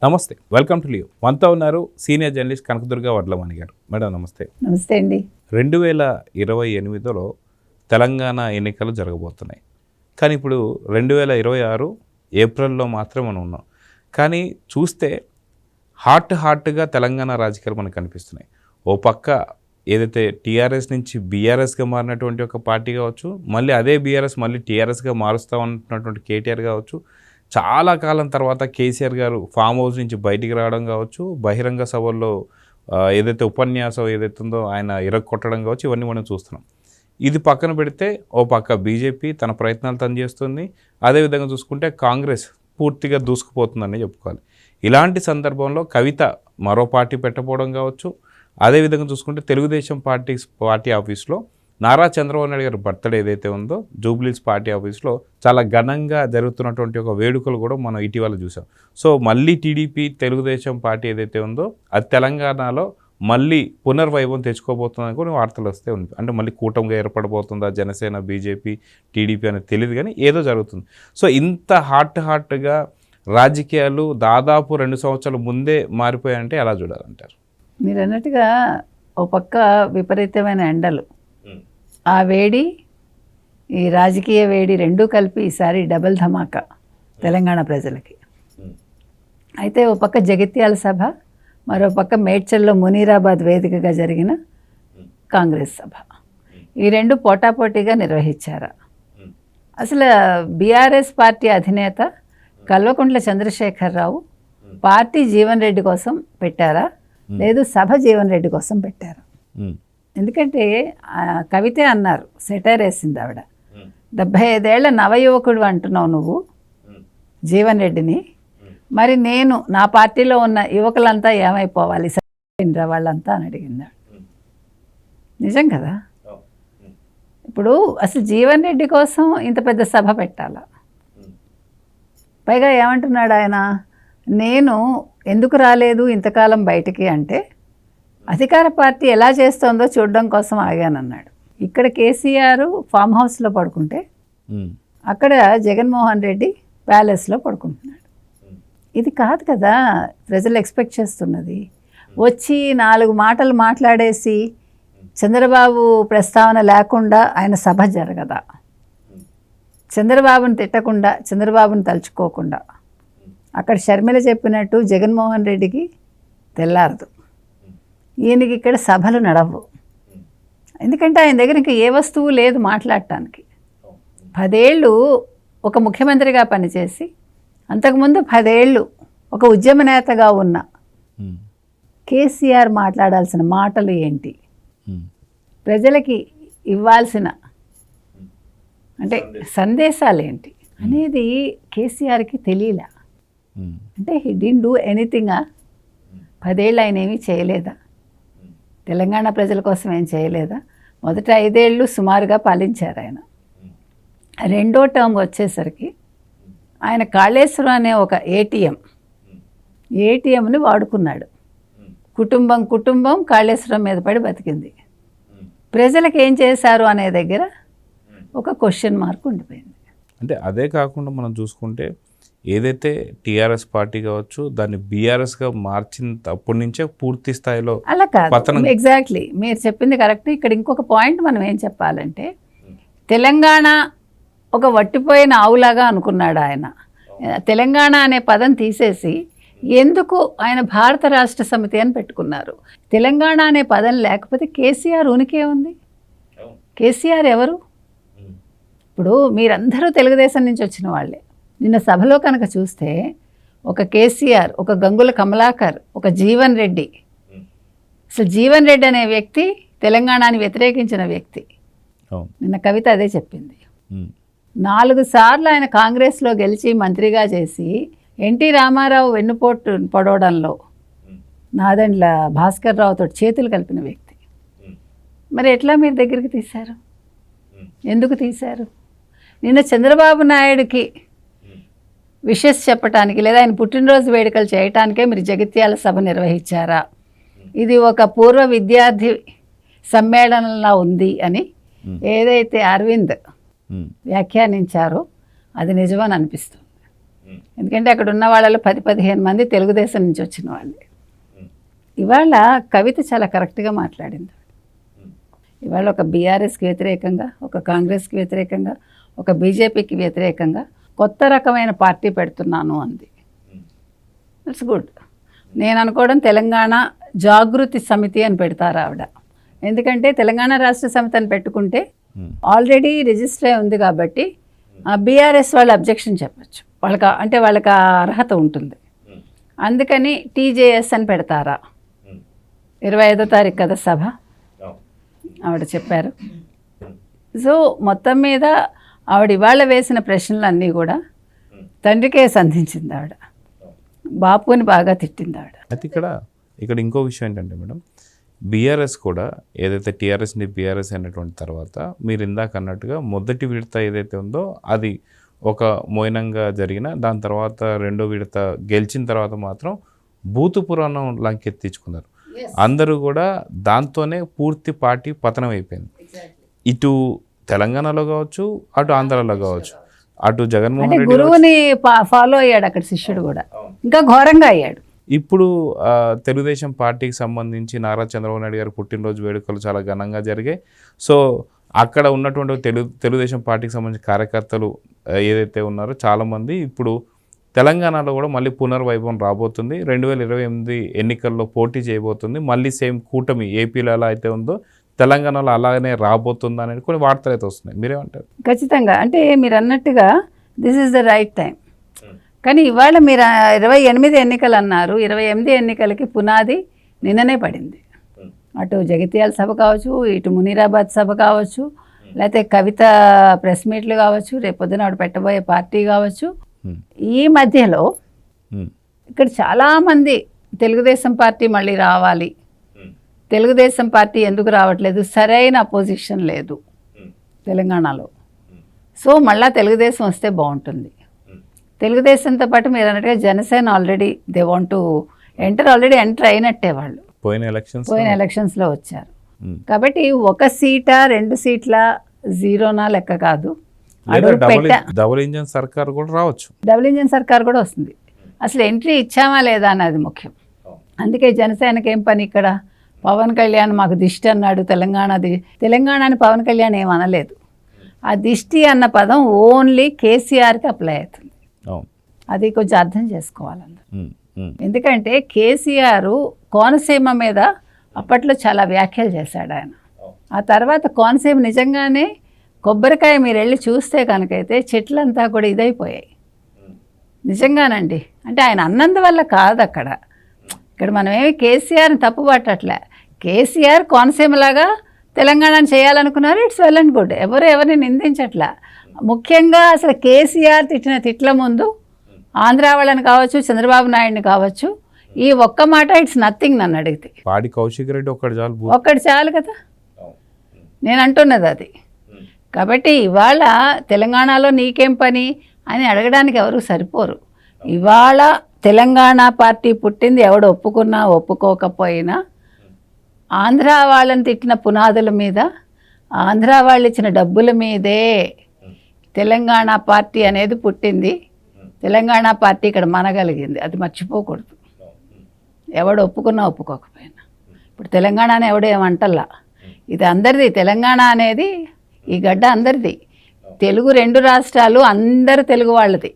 నమస్తే, welcome to Leo. మనతో ఉన్నారు సీనియర్ జర్నలిస్ట్ కనకదుర్గ వడ్లమణి గారు. మేడం నమస్తే. నమస్తే అండి. 2028లో తెలంగాణ ఎన్నికలు జరగబోతున్నాయి. కానీ ఇప్పుడు 2026 ఏప్రిల్లో మాత్రమే మనం ఉన్నాం. కానీ చూస్తే హాట్గా తెలంగాణ రాజకీయాలు మనకు కనిపిస్తున్నాయి. ఓ పక్క ఏదైతే టీఆర్ఎస్ నుంచి బీఆర్ఎస్గా మారినటువంటి ఒక పార్టీ కావచ్చు, మళ్ళీ అదే బీఆర్ఎస్ మళ్ళీ టీఆర్ఎస్గా మారుస్తూ ఉంటున్నటువంటి కేటీఆర్ కావచ్చు, చాలా కాలం తర్వాత కేసీఆర్ గారు ఫామ్ హౌస్ నుంచి బయటికి రావడం కావచ్చు, బహిరంగ సభల్లో ఏదైతే ఉపన్యాసం ఏదైతే ఉందో ఆయన ఇరగొట్టడం కావచ్చు, ఇవన్నీ మనం చూస్తున్నాం. ఇది పక్కన పెడితే ఓ పక్క బీజేపీ తన ప్రయత్నాలు తను చేస్తుంది. అదేవిధంగా చూసుకుంటే కాంగ్రెస్ పూర్తిగా దూసుకుపోతుందని చెప్పుకోవాలి. ఇలాంటి సందర్భంలో కవిత మరో పార్టీ పెట్టకపోవడం కావచ్చు, అదేవిధంగా చూసుకుంటే తెలుగుదేశం పార్టీ ఆఫీస్లో నారా చంద్రబాబు నాయుడు గారి బర్త్డే ఏదైతే ఉందో జూబ్లీస్ పార్టీ ఆఫీస్లో చాలా ఘనంగా జరుగుతున్నటువంటి ఒక వేడుకలు కూడా మనం ఇటీవల చూసాం. సో మళ్ళీ టీడీపీ తెలుగుదేశం పార్టీ ఏదైతే ఉందో అది తెలంగాణలో మళ్ళీ పునర్వైభవం తెచ్చుకోబోతుందని కూడా వార్తలు వస్తే ఉంది. అంటే మళ్ళీ కూటమిగా ఏర్పడబోతుందా జనసేన బీజేపీ టీడీపీ అనేది తెలియదు, కానీ ఏదో జరుగుతుంది. సో ఇంత హాట్గా రాజకీయాలు దాదాపు 2 సంవత్సరాల ముందే మారిపోయాయంటే ఎలా చూడాలంటారు? మీరు అన్నట్టుగా ఓ పక్క విపరీతమైన ఎండలు, ఆ వేడి, ఈ రాజకీయ వేడి రెండూ కలిపి ఈసారి డబుల్ ధమాకా తెలంగాణ ప్రజలకి. అయితే ఓ పక్క జగిత్యాల సభ, మరో పక్క మేడ్చల్లో మునీరాబాద్ వేదికగా జరిగిన కాంగ్రెస్ సభ, ఈ రెండు పోటాపోటీగా నిర్వహించారు. అసలు బీఆర్ఎస్ పార్టీ అధినేత కల్వకుంట్ల చంద్రశేఖరరావు పార్టీ జీవన్ రెడ్డి కోసం పెట్టారా, లేదు సభ జీవన్ రెడ్డి కోసం పెట్టారా? ఎందుకంటే కవితే అన్నారు, సెటైర్ వేసింది ఆవిడ, 75 ఏళ్ల నవయువకుడు అంటున్నావు నువ్వు జీవన్ రెడ్డిని, మరి నేను నా పార్టీలో ఉన్న యువకులంతా ఏమైపోవాలి వాళ్ళంతా అని అడిగింది. నిజం కదా? ఇప్పుడు అసలు జీవన్ రెడ్డి కోసం ఇంత పెద్ద సభ పెట్టాలా? పైగా ఏమంటున్నాడు ఆయన, నేను ఎందుకు రాలేదు ఇంతకాలం బయటికి అంటే అధికార పార్టీ ఎలా చేస్తోందో చూడడం కోసం ఆగానన్నాడు. ఇక్కడ కేసీఆర్ ఫామ్ హౌస్లో పడుకుంటే అక్కడ జగన్మోహన్ రెడ్డి ప్యాలెస్లో పడుకుంటున్నాడు. ఇది కాదు కదా ప్రజలు ఎక్స్పెక్ట్ చేస్తున్నది. వచ్చి 4 మాటలు మాట్లాడేసి చంద్రబాబు ప్రస్తావన లేకుండా ఆయన సభ జరగదా? చంద్రబాబుని తిట్టకుండా, చంద్రబాబుని తలుచుకోకుండా అక్కడ షర్మిల చెప్పినట్టు జగన్మోహన్ రెడ్డికి తెల్లారదు, ఈయనకి ఇక్కడ సభలు నడవు. ఎందుకంటే ఆయన దగ్గర ఇంకా ఏ వస్తువు లేదు మాట్లాడటానికి. 10 ఏళ్ళు ఒక ముఖ్యమంత్రిగా పనిచేసి, అంతకుముందు 10 ఏళ్ళు ఒక ఉద్యమ నేతగా ఉన్న కేసీఆర్ మాట్లాడాల్సిన మాటలు ఏంటి, ప్రజలకి ఇవ్వాల్సిన అంటే సందేశాలు ఏంటి అనేది కేసీఆర్కి తెలియలే. అంటే హీ డిడ్ంట్ డూ ఎనీథింగ్. 10 ఏళ్ళు ఆయన ఏమీ చేయలేదా? తెలంగాణ ప్రజల కోసం ఏం చేయలేదా? మొదట 5 ఏళ్ళు సుమారుగా పాలించారు ఆయన. 2వ టర్మ్ వచ్చేసరికి ఆయన కాళేశ్వరం అనే ఒక ఏటీఎంని వాడుకున్నాడు. కుటుంబం కాళేశ్వరం మీద పడి బతికింది. ప్రజలకు ఏం చేశారు అనే దగ్గర ఒక క్వశ్చన్ మార్క్ ఉండిపోయింది. అంటే అదే కాకుండా మనం చూసుకుంటే ఏదైతే టీఆర్ఎస్ పార్టీ కావచ్చు దాన్ని బీఆర్ఎస్గా మార్చిన అప్పటి నుంచే పూర్తి స్థాయిలో అలా కాదు. ఎగ్జాక్ట్లీ మీరు చెప్పింది కరెక్ట్. ఇక్కడ ఇంకొక పాయింట్ మనం ఏం చెప్పాలంటే, తెలంగాణ ఒక వట్టిపోయిన ఆవులాగా అనుకున్నాడు ఆయన. తెలంగాణ అనే పదం తీసేసి ఎందుకు ఆయన భారత రాష్ట్ర సమితి అని పెట్టుకున్నారు. తెలంగాణ అనే పదం లేకపోతే కేసీఆర్ ఉనికే ఉంది. కేసీఆర్ ఎవరు? ఇప్పుడు మీరందరూ తెలుగుదేశం నుంచి వచ్చిన వాళ్ళే. నిన్న సభలో కనుక చూస్తే ఒక కేసీఆర్, ఒక గంగుల కమలాకర్, ఒక జీవన్ రెడ్డి. అసలు జీవన్ రెడ్డి అనే వ్యక్తి తెలంగాణని వ్యతిరేకించిన వ్యక్తి. నిన్న కవిత అదే చెప్పింది. 4 సార్లు ఆయన కాంగ్రెస్లో గెలిచి మంత్రిగా చేసి ఎన్టీ రామారావు వెన్నుపోటు పొడవడంలో నాదెండ్ల భాస్కర్ రావుతో చేతులు కలిపిన వ్యక్తి. మరి ఎట్లా మీరు దగ్గరికి తీశారు? ఎందుకు తీశారు? నిన్న చంద్రబాబు నాయుడుకి విషెస్ చెప్పటానికి లేదా ఆయన పుట్టినరోజు వేడుకలు చేయటానికే మీరు జగిత్యాల సభ నిర్వహించారా? ఇది ఒక పూర్వ విద్యార్థి సమ్మేళనంలా ఉంది అని ఏదైతే అరవింద్ వ్యాఖ్యానించారో అది నిజమని అనిపిస్తుంది. ఎందుకంటే అక్కడ ఉన్న వాళ్ళలో 10-15 మంది తెలుగుదేశం నుంచి వచ్చిన వాళ్ళే. ఇవాళ కవిత చాలా కరెక్ట్గా మాట్లాడింది. ఇవాళ ఒక బీఆర్ఎస్కి వ్యతిరేకంగా, ఒక కాంగ్రెస్కి వ్యతిరేకంగా, ఒక బీజేపీకి వ్యతిరేకంగా కొత్త రకమైన పార్టీ పెడుతున్నాను అంది. It's good. నేను అనుకోవడం తెలంగాణ జాగృతి సమితి అని పెడతారు ఆవిడ. ఎందుకంటే తెలంగాణ రాష్ట్ర సమితి అని పెట్టుకుంటే ఆల్రెడీ రిజిస్టర్ అయి ఉంది కాబట్టి బీఆర్ఎస్ వాళ్ళు అబ్జెక్షన్ చెప్పచ్చు, వాళ్ళకి ఆ అర్హత ఉంటుంది. అందుకని టీజేఎస్ అని పెడతారా. 25వ తారీఖు కదా సభ, ఆవిడ చెప్పారు. సో మొత్తం మీద ఆవిడ ఇవాళ వేసిన ప్రశ్నలన్నీ కూడా తండ్రికే సంధించింది ఆవిడ. బాపుని బాగా తిట్టింది ఆవిడ. అయితే ఇక్కడ ఇంకో విషయం ఏంటంటే మేడం, బీఆర్ఎస్ కూడా ఏదైతే టీఆర్ఎస్ని బీఆర్ఎస్ అయినటువంటి తర్వాత మీరు ఇందాక అన్నట్టుగా మొదటి విడత ఏదైతే ఉందో అది ఒక మౌనంగా జరిగిన, దాని తర్వాత రెండో విడత గెలిచిన తర్వాత మాత్రం బూతు పురాణం లంకెత్తించుకున్నారు. అందరూ కూడా దాంతోనే పూర్తి పార్టీ పతనం అయిపోయింది. ఇటు తెలంగాణలో కావచ్చు, అటు ఆంధ్రాలో కావచ్చు, అటు జగన్మోహన్ రెడ్డి గురువుని ఫాలో అయ్యాడు అక్కడ శిష్యుడు కూడా, ఇంకా ఘోరంగా అయ్యాడు. ఇప్పుడు తెలుగుదేశం పార్టీకి సంబంధించి నారా చంద్రబాబు నాయుడు గారి పుట్టినరోజు వేడుకలు చాలా ఘనంగా జరిగాయి. సో అక్కడ ఉన్నటువంటి తెలుగుదేశం పార్టీకి సంబంధించిన కార్యకర్తలు ఏదైతే ఉన్నారో చాలామంది ఇప్పుడు తెలంగాణలో కూడా మళ్ళీ పునర్వైభవం రాబోతుంది. 2028 ఎన్నికల్లో పోటీ చేయబోతుంది. మళ్ళీ సేమ్ కూటమి ఏపీలో ఎలా అయితే ఉందో తెలంగాణలో అలాగనే రాబోతుందా అనేది కొన్ని వార్తలు అయితే వస్తున్నాయి. మీరేమంటారు? ఖచ్చితంగా. అంటే మీరు అన్నట్టుగా this is the right time. కానీ ఇవాళ మీరు 28 ఎన్నికలు అన్నారు. 28 ఎన్నికలకి పునాది నిన్ననే పడింది. అటు జగిత్యాల సభ కావచ్చు, ఇటు మునీరాబాద్ సభ కావచ్చు, లేకపోతే కవిత ప్రెస్ మీట్లు కావచ్చు, రేపొద్దున ఆవిడ పెట్టబోయే పార్టీ కావచ్చు. ఈ మధ్యలో ఇక్కడ చాలామంది తెలుగుదేశం పార్టీ మళ్ళీ రావాలి, తెలుగుదేశం పార్టీ ఎందుకు రావట్లేదు, సరైన అపోజిషన్ లేదు తెలంగాణలో, సో మళ్ళీ తెలుగుదేశం వస్తే బాగుంటుంది. తెలుగుదేశంతో పాటు మీరు అన్నట్టుగా Janasena already they want to enter అయినట్టే వాళ్ళు పోయిన ఎలక్షన్స్లో వచ్చారు. కాబట్టి 1 సీటా 2 సీట్ల జీరోనా లెక్క కాదు, డబుల్ ఇంజన్ సర్కార్ కూడా రావచ్చు. డబుల్ ఇంజన్ సర్కార్ కూడా వస్తుంది. అసలు ఎంట్రీ ఇచ్చామా లేదా అన్నది ముఖ్యం. అందుకే జనసేనకి ఏం పని ఇక్కడ? పవన్ కళ్యాణ్ మాకు దిష్టి అన్నాడు, తెలంగాణని పవన్ కళ్యాణ్ ఏం అనలేదు. ఆ దిష్టి అన్న పదం ఓన్లీ కేసీఆర్కి అప్లై అవుతుంది. అది కొంచెం అర్థం చేసుకోవాలన్న. ఎందుకంటే కేసీఆర్ కోనసీమ మీద అప్పట్లో చాలా వ్యాఖ్యలు చేశాడు ఆయన. ఆ తర్వాత కోనసీమ నిజంగానే కొబ్బరికాయ మీరు వెళ్ళి చూస్తే కనుకైతే చెట్లంతా కూడా ఇదైపోయాయి నిజంగానండి. అంటే ఆయన అన్నందువల్ల కాదు ఇక్కడ మనమేమి కేసీఆర్ని తప్పు పట్టట్లే. కేసీఆర్ కోనసీమలాగా తెలంగాణను చేయాలనుకున్నారు, ఇట్స్ వెల్ అండ్ గుడ్, ఎవరిని నిందించట్లా. ముఖ్యంగా అసలు కేసీఆర్ తిట్టిన తిట్ల ముందు ఆంధ్ర వాళ్ళని కావచ్చు, చంద్రబాబు నాయుడిని కావచ్చు, ఈ ఒక్క మాట ఇట్స్ నథింగ్. నన్ను అడిగితే పాడి కౌశిక్ రెడ్డి ఒక్కటి చాలు కదా నేను అంటున్నది అది. కాబట్టి ఇవాళ తెలంగాణలో నీకేం పని అని అడగడానికి ఎవరు సరిపోరు. ఇవాళ తెలంగాణ పార్టీ పుట్టింది ఎవడు ఒప్పుకున్నా ఒప్పుకోకపోయినా ఆంధ్ర వాళ్ళని తిట్టిన పునాదుల మీద, ఆంధ్ర వాళ్ళు ఇచ్చిన డబ్బుల మీదే తెలంగాణ పార్టీ అనేది పుట్టింది. తెలంగాణ పార్టీ ఇక్కడ మనగలిగింది, అది మర్చిపోకూడదు. ఎవడు ఒప్పుకున్నా ఒప్పుకోకపోయినా ఇప్పుడు తెలంగాణ ఎవడు ఏమంటల్లా, ఇది అందరిది. తెలంగాణ అనేది ఈ గడ్డ అందరిది. తెలుగు 2 రాష్ట్రాలు అందరు తెలుగు వాళ్ళది.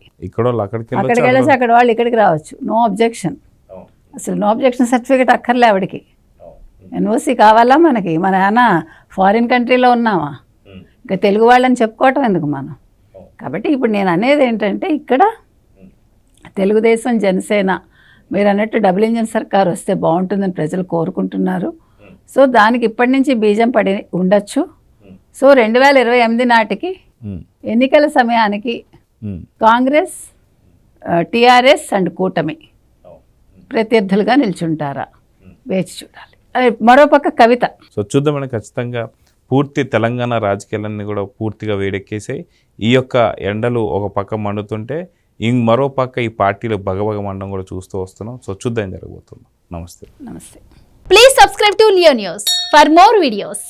అక్కడికి వెళ్ళేసి అక్కడ వాళ్ళు ఇక్కడికి రావచ్చు, నో అబ్జెక్షన్. అసలు నో అబ్జెక్షన్ సర్టిఫికేట్ అక్కర్లే ఆవిడకి. ఎన్ఓసి కావాలా మనకి? మన ఏమన్నా ఫారిన్ కంట్రీలో ఉన్నామా? ఇంకా తెలుగు వాళ్ళని చెప్పుకోవటం ఎందుకు మనం? కాబట్టి ఇప్పుడు నేను అనేది ఏంటంటే ఇక్కడ తెలుగుదేశం జనసేన మీరు అన్నట్టు డబుల్ ఇంజన్ సర్కార్ వస్తే బాగుంటుందని ప్రజలు కోరుకుంటున్నారు. సో దానికి ఇప్పటి నుంచి బీజం పడి ఉండొచ్చు. సో 2028 నాటికి ఎన్నికల సమయానికి కాంగ్రెస్, టీఆర్ఎస్ అండ్ కూటమి ప్రత్యర్థులుగా నిల్చుంటారా వేచి చూడాలి. మరోపక్క కవిత. సో చూద్దామని ఖచ్చితంగా పూర్తి తెలంగాణ రాజకీయాలన్నీ కూడా పూర్తిగా వేడెక్కేసాయి. ఈ యొక్క ఎండలు ఒక పక్క మండుతుంటే మరో పక్క ఈ పార్టీలు బగబగ మండడం కూడా చూస్తూ వస్తున్నాం. సో చూద్దాం జరగబోతుంది. నమస్తే. నమస్తే. Please subscribe to Leo news for more videos.